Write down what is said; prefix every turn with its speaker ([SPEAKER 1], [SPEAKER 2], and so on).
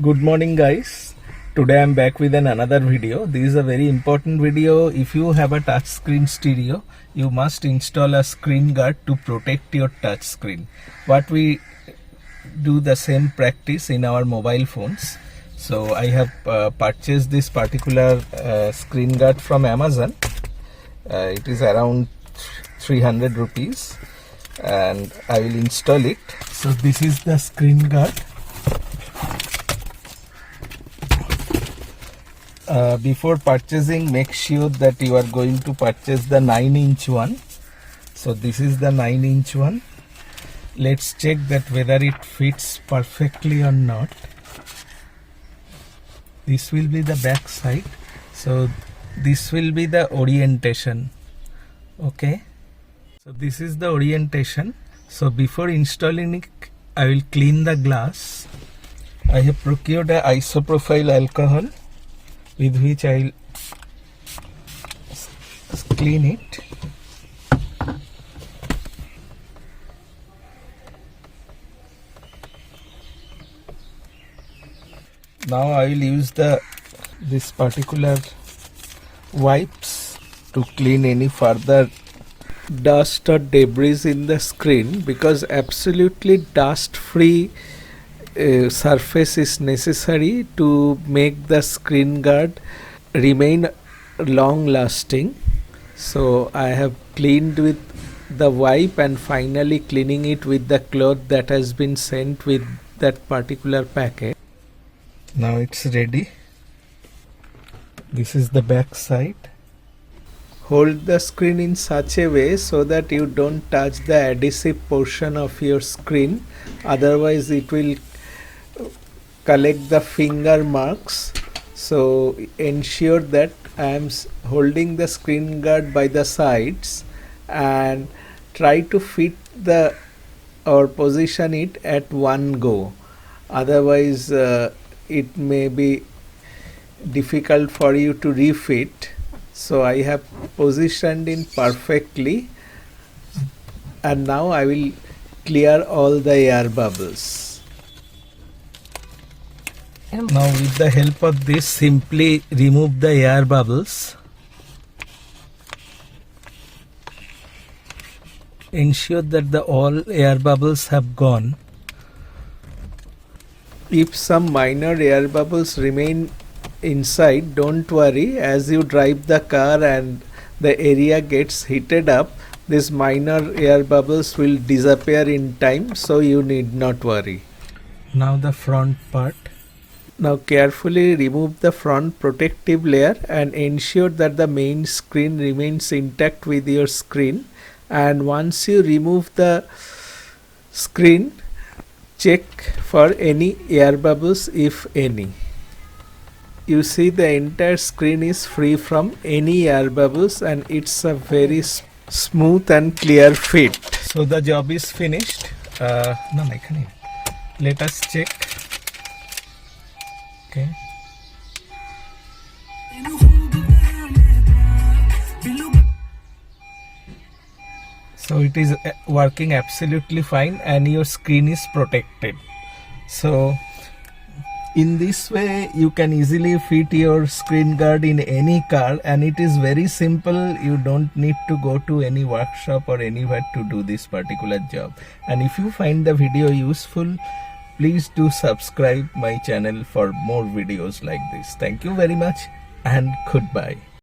[SPEAKER 1] Good morning guys. Today I'm back with another video. This is a very important video. If you have a touch screen stereo, you must install a screen guard to protect your touch screen. What we do the same practice in our mobile phones. So I have purchased this particular screen guard from Amazon. It is around 300 rupees and I will install it. So this is the screen guard. Before purchasing, make sure that you are going to purchase the 9-inch one. So this is the 9-inch one. Let's check that whether it fits perfectly or not. This will be the back side. So this will be the orientation. Okay. So this is the orientation. So before installing it, I will clean the glass. I have procured a isopropyl alcohol with which I will clean it. Now I will use this particular wipes to clean any further dust or debris in the screen, because absolutely dust free surface is necessary to make the screen guard remain long lasting. So I have cleaned with the wipe and finally cleaning it with the cloth that has been sent with that particular packet. Now it's ready. This is the back side. Hold the screen in such a way so that you don't touch the adhesive portion of your screen, otherwise it will collect the finger marks. So ensure that I am holding the screen guard by the sides and try to fit or position it at one go, otherwise it may be difficult for you to refit. So I have positioned it perfectly, and now I will clear all the air bubbles. Now with the help of this, simply remove the air bubbles. Ensure that all air bubbles have gone. If some minor air bubbles remain inside, don't worry. As you drive the car and the area gets heated up, these minor air bubbles will disappear in time, so you need not worry. Now the front part. Now carefully remove the front protective layer and ensure that the main screen remains intact with your screen. And once you remove the screen, check for any air bubbles, if any. You see the entire screen is free from any air bubbles and it's a very smooth and clear fit. So the job is finished. Let us check. Okay. So it is working absolutely fine and your screen is protected. So in this way you can easily fit your screen guard in any car, and it is very simple. You don't need to go to any workshop or anywhere to do this particular job. And if you find the video useful, please do subscribe my channel for more videos like this. Thank you very much and goodbye.